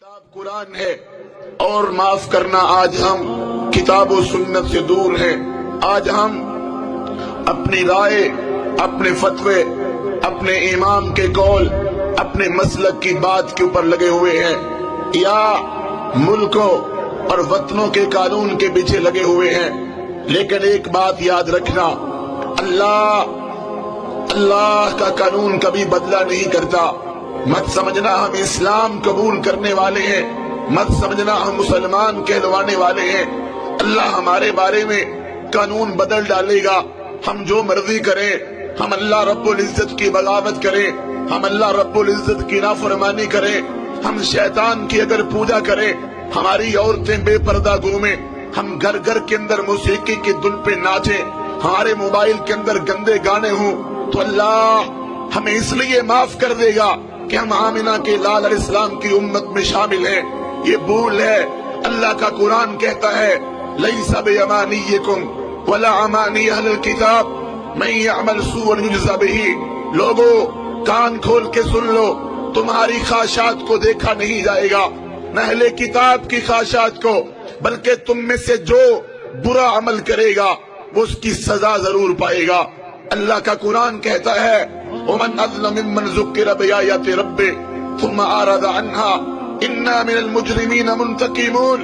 کتاب قرآن ہے اور معاف کرنا آج ہم کتاب و سنت سے دور ہیں. آج ہم اپنی رائے، اپنے فتوے، اپنے امام کے قول، اپنے مسلک کی بات کے اوپر لگے ہوئے ہیں یا ملکوں اور وطنوں کے قانون کے پیچھے لگے ہوئے ہیں. لیکن ایک بات یاد رکھنا، اللہ کا قانون کبھی بدلہ نہیں کرتا. مت سمجھنا ہم اسلام قبول کرنے والے ہیں، مت سمجھنا ہم مسلمان کہلوانے والے ہیں. اللہ ہمارے بارے میں قانون بدل ڈالے گا. ہم جو مرضی کریں، ہم اللہ رب العزت کی بغاوت کریں، ہم اللہ رب العزت کی نافرمانی کریں، ہم شیطان کی اگر پوجا کریں، ہماری عورتیں بے پردہ گھومیں، ہم گھر گھر کے اندر موسیقی کی دھن پہ ناچیں، ہمارے موبائل کے اندر گندے گانے ہوں، تو اللہ ہمیں اس لیے معاف کر دے گا کہ ہم آمنہ کے لال علیہ السلام کی امت میں شامل ہیں. یہ بھول ہے. اللہ کا قرآن کہتا ہے لَيْسَ بِأَمَانِيِّكُمْ وَلَا أَمَانِيَّ أَهْلِ الْكِتَابِ مَن يَعْمَلْ سُوءًا يُجْزَ بِهِ. لوگوں کان کھول کے سن لو، تمہاری خواہشات کو دیکھا نہیں جائے گا، نہ اہل کتاب کی خواہشات کو، بلکہ تم میں سے جو برا عمل کرے گا وہ اس کی سزا ضرور پائے گا. اللہ کا قرآن کہتا ہے وَمَنْ أَظْلَمُ مِمَّنْ ذُكِّرَ بِآيَاتِ رَبِّهِ ثُمَّ أَعْرَضَ عَنْهَا إِنَّا مِنَ الْمُجْرِمِينَ مُنْتَقِمُونَ.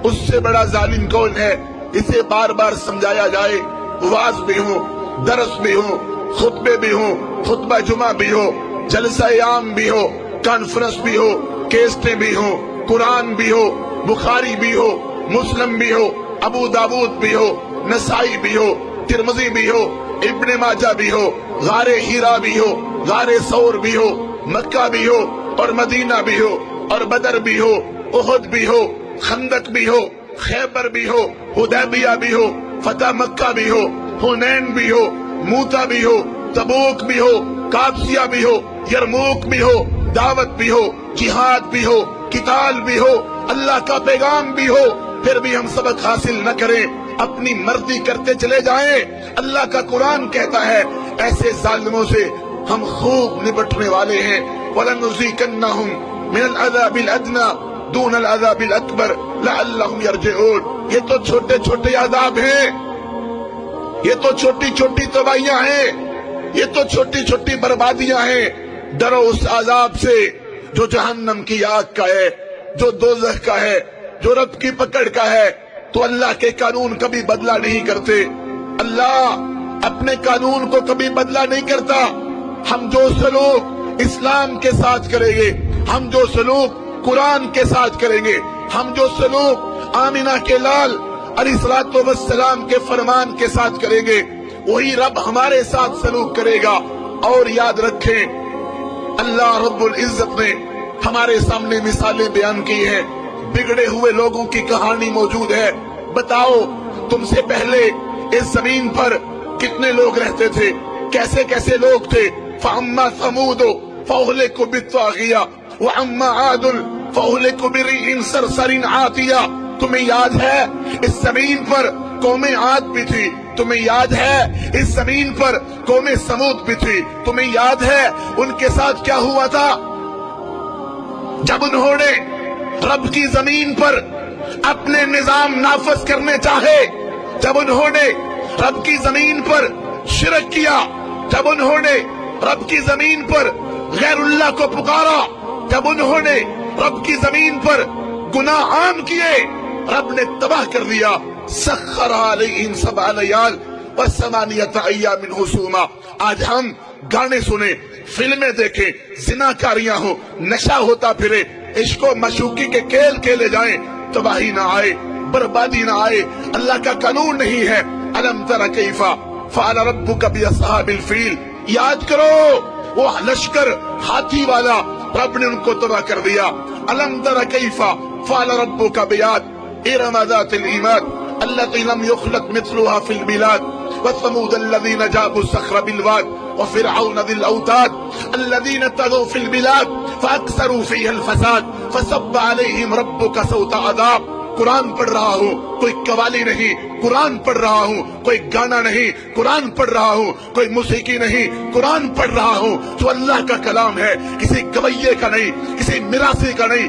اس سے بڑا ظالم کون ہے؟ اسے بار بار سمجھایا جائے، واعظ بھی ہوں، درس بھی ہوں، خطبے بھی ہوں، خطبہ جمعہ بھی ہو، جلسہ عام بھی ہو، کانفرنس بھی ہو، کیسٹیں بھی ہوں، قرآن بھی ہو، بخاری بھی ہو، مسلم بھی ہو، ابو داود بھی ہو، نسائی بھی ہو، ترمذی بھی ہو، ابن ماجہ بھی ہو، غار ہیرا بھی ہو، غار ثور بھی ہو، مکہ بھی ہو اور مدینہ بھی ہو، اور بدر بھی ہو، احد بھی ہو، خندق بھی ہو، خیبر بھی ہو، حدیبیہ بھی ہو، فتح مکہ بھی ہو، حنین بھی ہو، موتا بھی ہو، تبوک بھی ہو، قادسیہ بھی ہو، یرموک بھی ہو، دعوت بھی ہو، جہاد بھی ہو، قتال بھی ہو، اللہ کا پیغام بھی ہو، پھر بھی ہم سبق حاصل نہ کریں، اپنی مرضی کرتے چلے جائیں. اللہ کا قرآن کہتا ہے ایسے ظالموں سے ہم خوب نپٹنے والے ہیں. وَلَنُذِيقَنَّهُمْ مِنَ الْعَذَابِ الْأَدْنَىٰ دُونَ الْعَذَابِ الْأَكْبَرِ لَعَلَّهُمْ يَرْجِعُونَ. یہ تو چھوٹے چھوٹے عذاب ہیں، یہ تو چھوٹی چھوٹی تباہیاں ہیں، یہ تو چھوٹی چھوٹی بربادیاں ہیں. ڈرو اس عذاب سے جو جہنم کی آگ کا ہے، جو دوزخ کا ہے، جو رب کی پکڑ کا ہے. تو اللہ کے قانون کبھی بدلہ نہیں کرتے، اللہ اپنے قانون کو کبھی بدلہ نہیں کرتا. ہم جو سلوک اسلام کے ساتھ کریں گے، ہم جو سلوک قرآن کے ساتھ کریں گے، ہم جو سلوک آمنہ کے لال علیہ السلام کے فرمان کے ساتھ کریں گے، وہی رب ہمارے ساتھ سلوک کرے گا. اور یاد رکھیں اللہ رب العزت نے ہمارے سامنے مثالیں بیان کی ہیں. بگڑے ہوئے لوگوں کی کہانی موجود ہے. بتاؤ تم سے پہلے اس زمین پر کتنے لوگ رہتے تھے، کیسے کیسے لوگ تھے. فَأَمَّا ثَمُودُ فَأُهْلِكُوا بِالطَّاغِيَةِ وَأَمَّا عَادٌ فَأُهْلِكُوا بِرِيحٍ صَرْصَرٍ عَاتِيَةٍ. تمہیں یاد ہے اس زمین پر قوم عاد بھی تھی، تمہیں یاد ہے اس زمین پر قوم سمود بھی تھی، تمہیں یاد ہے ان کے ساتھ کیا ہوا تھا جب انہوں نے رب کی زمین پر اپنے نظام نافذ کرنے چاہے، جب انہوں نے رب کی زمین پر شرک کیا، جب انہوں نے رب کی زمین پر غیر اللہ کو پکارا، جب انہوں نے رب کی زمین پر گناہ عام کیے، رب نے تباہ کر دیا. سخر علیہم 7 لیال و8 ایام حسوما. آج ہم گانے سنیں، فلمیں دیکھیں، زناکاریاں ہوں، نشہ ہوتا پھرے، عشق و معشوقی کے کھیل کھیلے جائیں، تباہی نہ آئے، بربادی نہ آئے. اللہ کا قانون نہیں ہے. الم تر کیف فعل ربک باصحاب الفیل. یاد کرو وہ لشکر ہاتھی والا، رب نے ان کو تباہ کر دیا. الم تر کیف فعل ربک بعاد ارم ذات العماد التي لم يخلق مثلها في البلاد وثمود الذين جابوا الصخر بالواد وفرعون ذي الاوتاد الذين طغوا في البلاد فاكثروا فيها الفساد فصب عليهم ربك سوط عذاب. قرآن پڑھ رہا ہوں، کوئی قوالی نہیں، قرآن پڑھ رہا ہوں، کوئی گانا نہیں، قرآن پڑھ رہا ہوں، کوئی موسیقی نہیں، قرآن پڑھ رہا ہوں جو اللہ کا کلام ہے، کسی گویے کا نہیں، کسی میراثی کا نہیں،